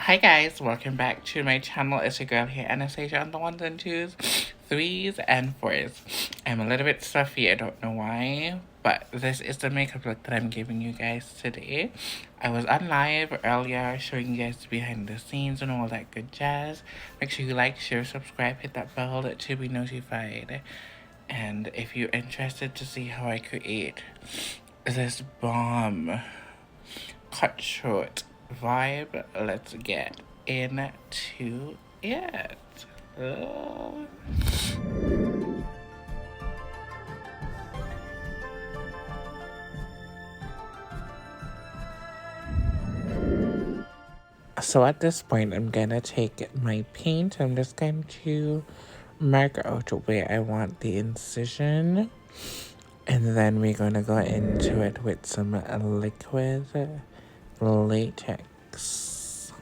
Hi guys, welcome back to my channel. It's your girl here, Anastasia, on the ones and twos, threes and fours. I'm a little bit stuffy, I don't know why, but this is the makeup look that I'm giving you guys today. I was on live earlier showing you guys behind the scenes and all that good jazz. Make sure you like, share, subscribe, hit that bell to be notified. And if you're interested to see how I create this bomb cutthroat vibe, let's get into it. Oh. So at this point, I'm gonna take my paint. I'm just going to mark out where I want the incision. And then we're gonna go into it with some liquid latex.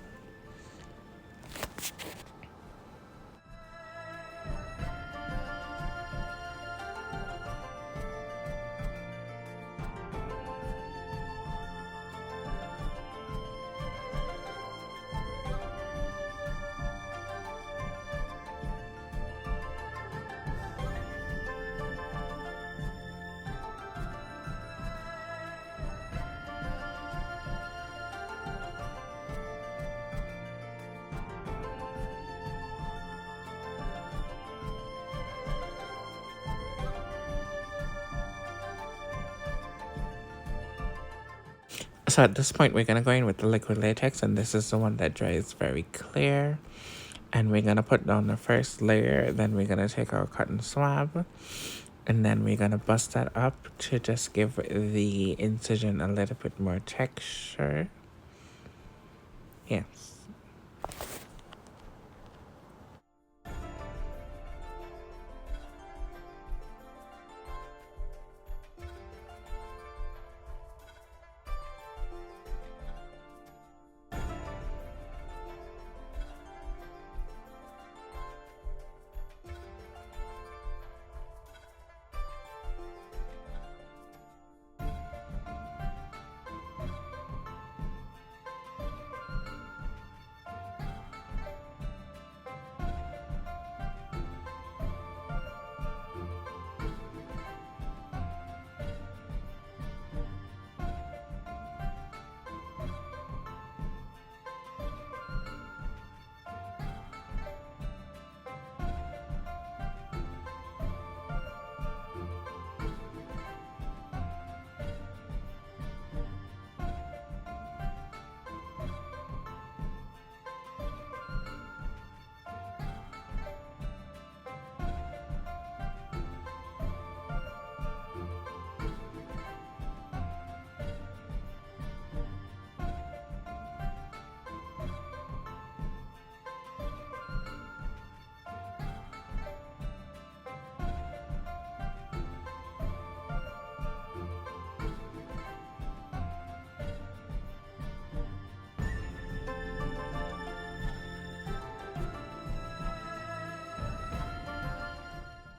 So at this point, we're going to go in with the liquid latex, and this is the one that dries very clear. And we're going to put down the first layer, then we're going to take our cotton swab, and then we're going to bust that up to just give the incision a little bit more texture. Yes.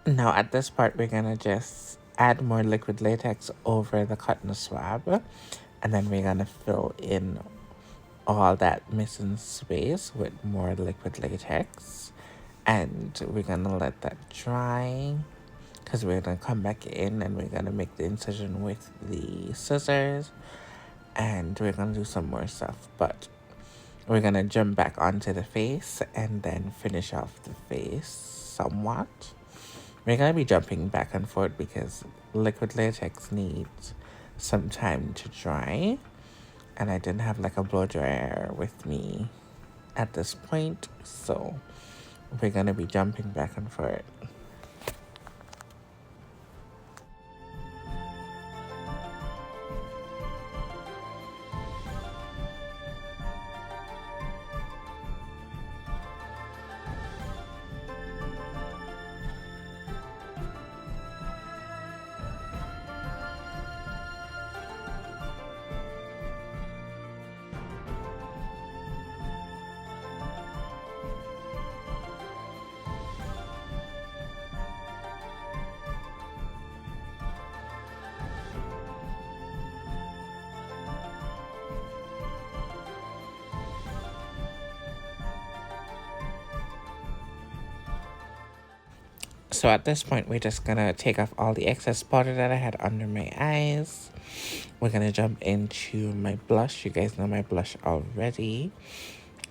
Now at this part, we're gonna just add more liquid latex over the cotton swab, and then we're gonna fill in all that missing space with more liquid latex, and we're gonna let that dry because we're gonna come back in and we're gonna make the incision with the scissors, and we're gonna do some more stuff, but we're gonna jump back onto the face and then finish off the face somewhat. We're going to be jumping back and forth because liquid latex needs some time to dry. And I didn't have like a blow dryer with me at this point. So we're going to be jumping back and forth. So at this point, we're just gonna take off all the excess powder that I had under my eyes. We're gonna jump into my blush. You guys know my blush already.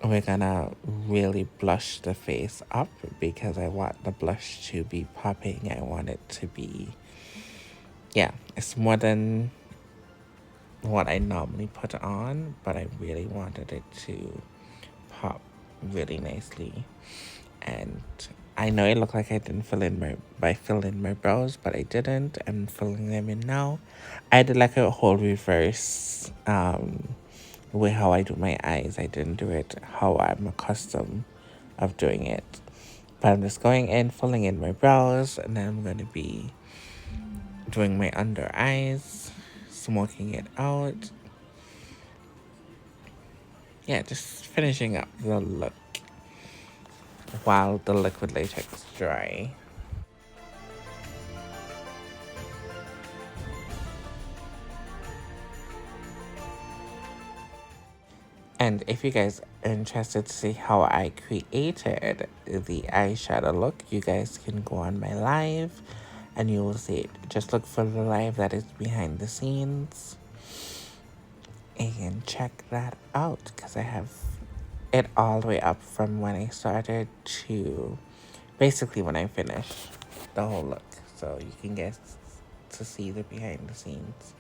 We're gonna really blush the face up because I want the blush to be popping. I want it to be, yeah, it's more than what I normally put on, but I really wanted it to pop really nicely. And I know it looked like I didn't fill in my brows, but I didn't. I'm filling them in now. I did like a whole reverse way how I do my eyes. I didn't do it how I'm accustomed of doing it. But I'm just going in, filling in my brows, and then I'm going to be doing my under eyes, smoking it out. Yeah, just finishing up the look while the liquid latex dry. And if you guys are interested to see how I created the eyeshadow look, you guys can go on my live and you will see it. Just look for the live that is behind the scenes and check that out because I have it all the way up from when I started to basically when I finished the whole look. So you can get to see the behind the scenes.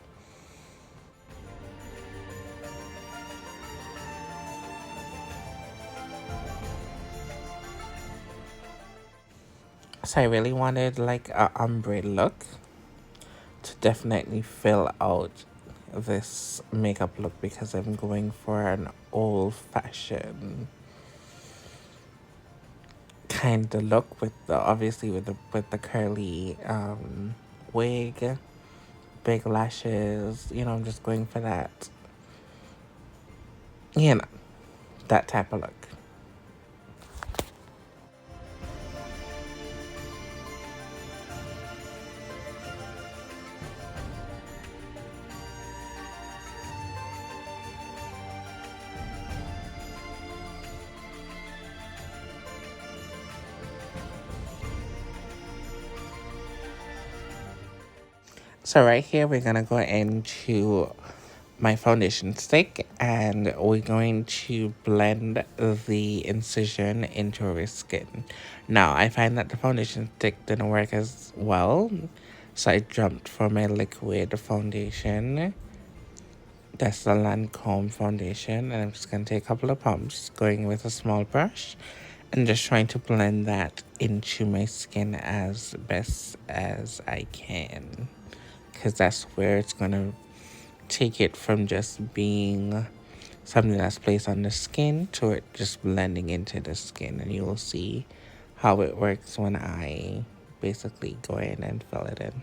So I really wanted like a ombre look to definitely fill out this makeup look because I'm going for an old-fashioned kind of look with the obviously with the curly wig, big lashes. You know, I'm just going for that. You know, that type of look. So right here, we're gonna go into my foundation stick and we're going to blend the incision into her skin. Now, I find that the foundation stick didn't work as well, so I jumped for my liquid foundation. That's the Lancome foundation, and I'm just gonna take a couple of pumps, going with a small brush, and just trying to blend that into my skin as best as I can. Because that's where it's going to take it from just being something that's placed on the skin to it just blending into the skin. And you'll see how it works when I basically go in and fill it in.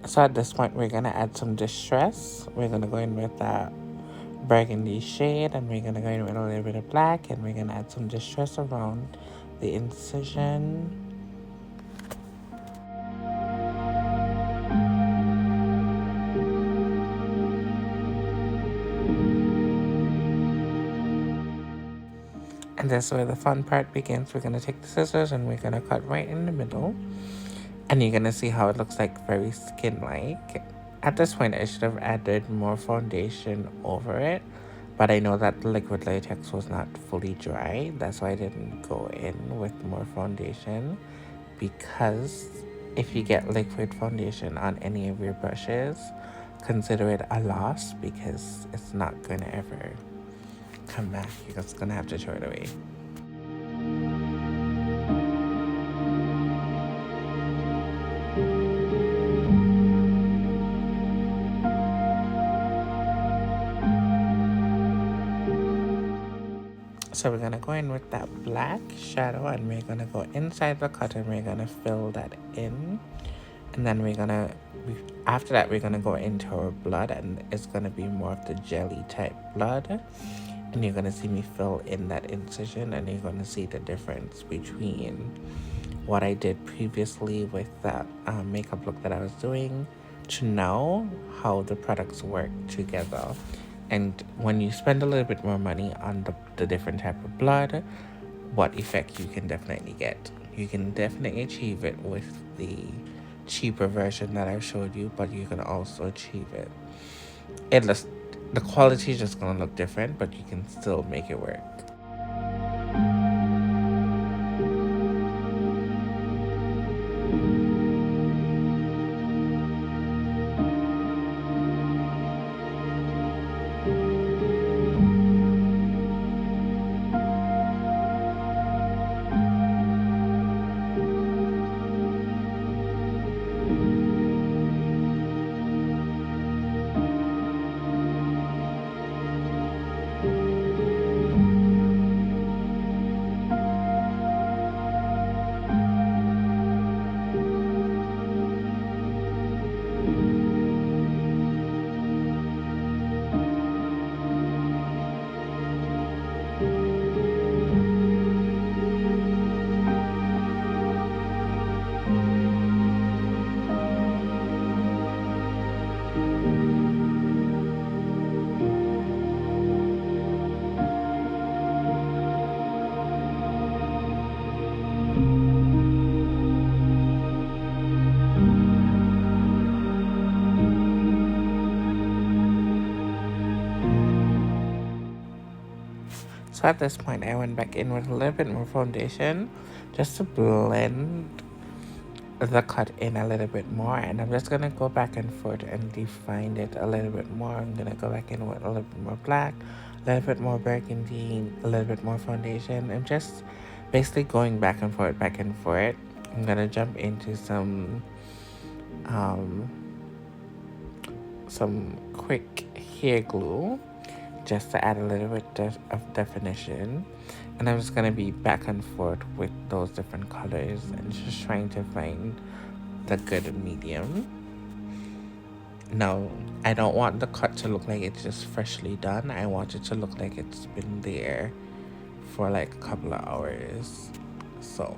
So at this point, we're going to add some distress. We're going to go in with that burgundy shade, and we're going to go in with a little bit of black, and we're going to add some distress around the incision. And that's where the fun part begins. We're going to take the scissors and we're going to cut right in the middle. And you're going to see how it looks like very skin-like. At this point, I should have added more foundation over it. But I know that the liquid latex was not fully dry. That's why I didn't go in with more foundation. Because if you get liquid foundation on any of your brushes, consider it a loss because it's not going to ever come back. You're just going to have to throw it away. So we're gonna go in with that black shadow, and we're gonna go inside the cut, and we're gonna fill that in. And then after that, we're gonna go into our blood, and it's gonna be more of the jelly type blood. And you're gonna see me fill in that incision, and you're gonna see the difference between what I did previously with that makeup look that I was doing to now how the products work together. And when you spend a little bit more money on the different type of blood, what effect you can definitely get. You can definitely achieve it with the cheaper version that I showed you, but you can also achieve it. The quality is just gonna look different, but you can still make it work. So at this point, I went back in with a little bit more foundation just to blend the cut in a little bit more. And I'm just going to go back and forth and define it a little bit more. I'm going to go back in with a little bit more black, a little bit more burgundy, a little bit more foundation. I'm just basically going back and forth, back and forth. I'm going to jump into some quick hair glue just to add a little bit of definition. And I'm just going to be back and forth with those different colors and just trying to find the good medium. Now, I don't want the cut to look like it's just freshly done. I want it to look like it's been there for like a couple of hours. So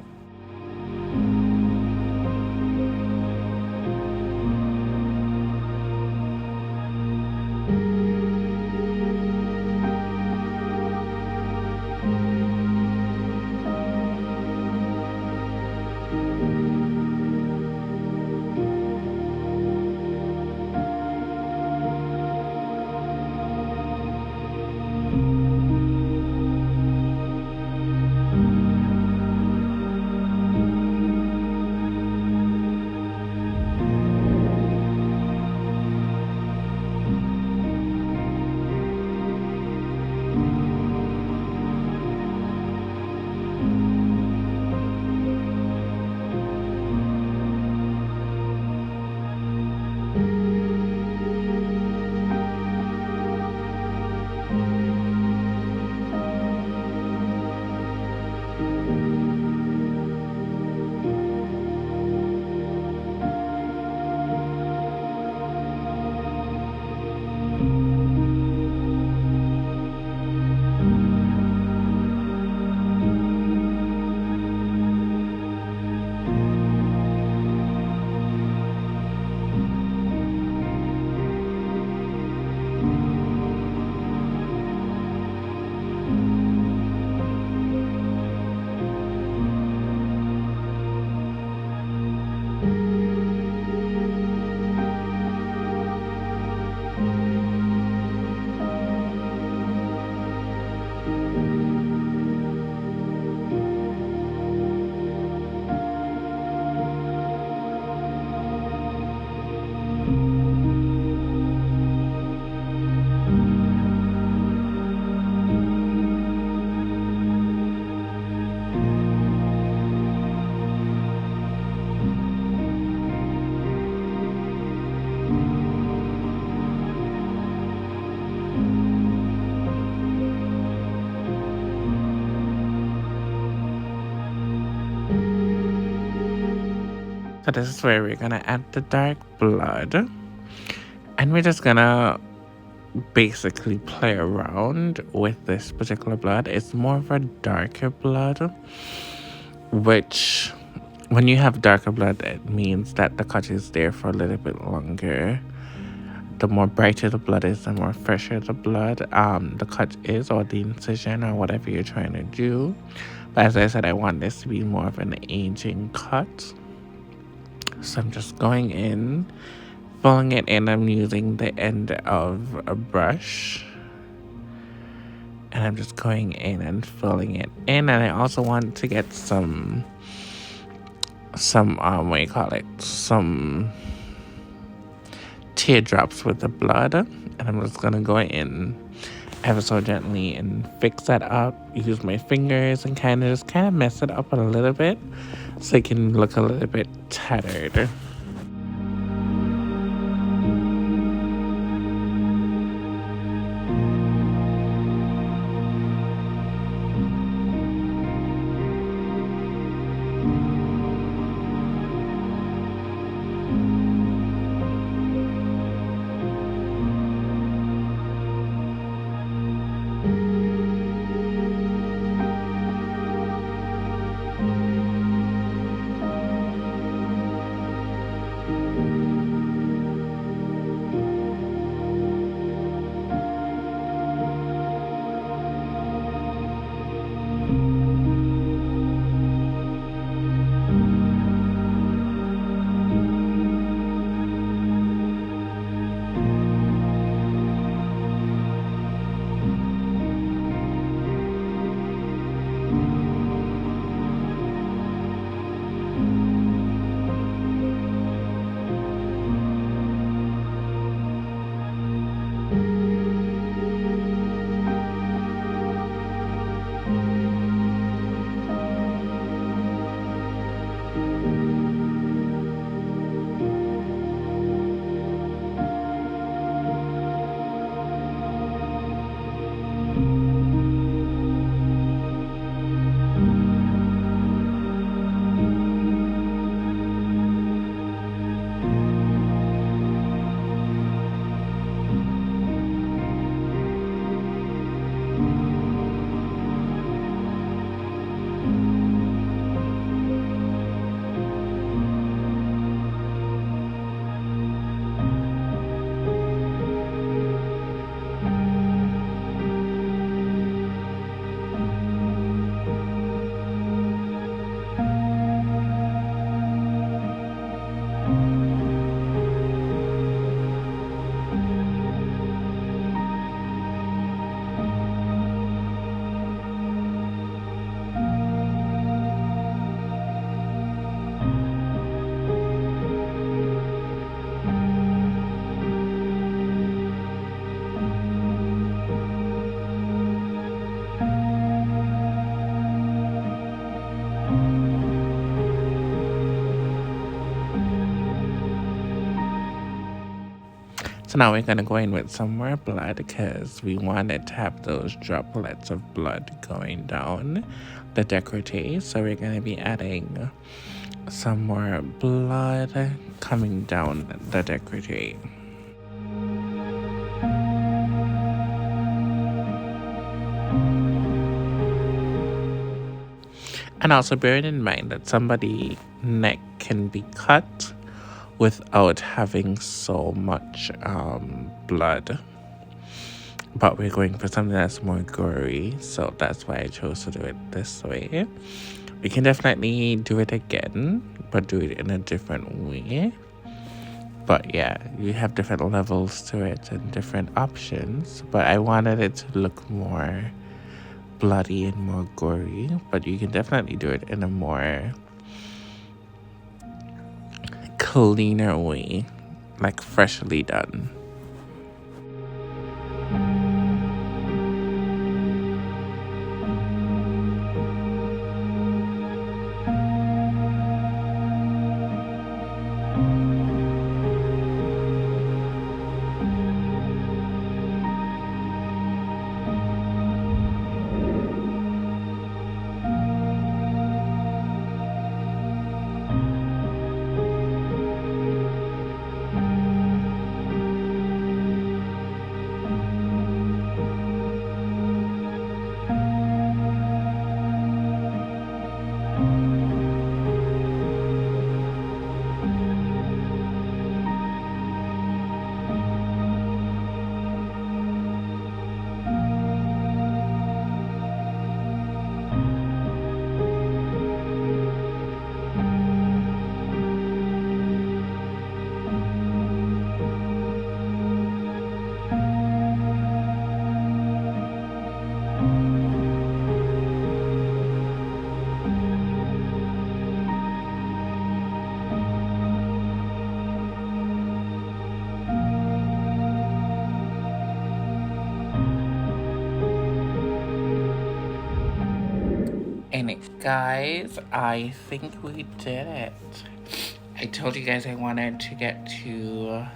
So this is where we're gonna add the dark blood. And we're just gonna basically play around with this particular blood. It's more of a darker blood, which when you have darker blood, it means that the cut is there for a little bit longer. The more brighter the blood is, the more fresher the blood the cut is, or the incision, or whatever you're trying to do. But as I said, I want this to be more of an aging cut. So I'm just going in, filling it in. I'm using the end of a brush. And I'm just going in and filling it in. And I also want to get some what do you call it? Some teardrops with the blood. And I'm just gonna go in ever so gently and fix that up. Use my fingers and kind of mess it up a little bit so it can look a little bit tattered. So now we're going to go in with some more blood because we wanted to have those droplets of blood going down the décolleté. So we're going to be adding some more blood coming down the décolleté. And also bearing in mind that somebody's neck can be cut without having so much blood, but we're going for something that's more gory, so that's why I chose to do it this way. We can definitely do it again, but do it in a different way. But yeah, you have different levels to it and different options, but I wanted it to look more bloody and more gory, but you can definitely do it in a more cleaner way, like freshly done. And guys, I think we did it. I told you guys I wanted to get to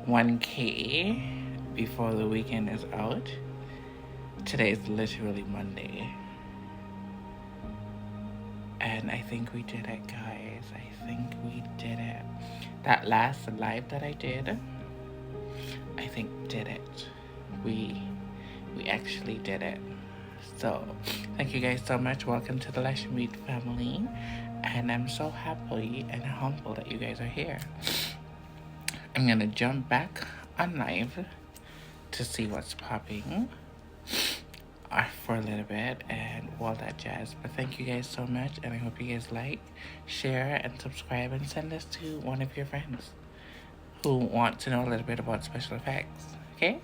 1K before the weekend is out. Today is literally Monday. And I think we did it, guys. I think we did it. That last live that I did, I think did it. We actually did it. So, thank you guys so much. Welcome to the Lash and Meat family. And I'm so happy and humble that you guys are here. I'm gonna jump back on live to see what's popping for a little bit and all that jazz. But thank you guys so much, and I hope you guys like, share, and subscribe, and send this to one of your friends who want to know a little bit about special effects. Okay?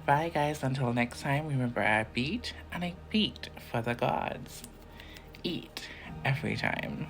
Bye guys, until next time, remember I beat and I beat for the gods. Eat every time.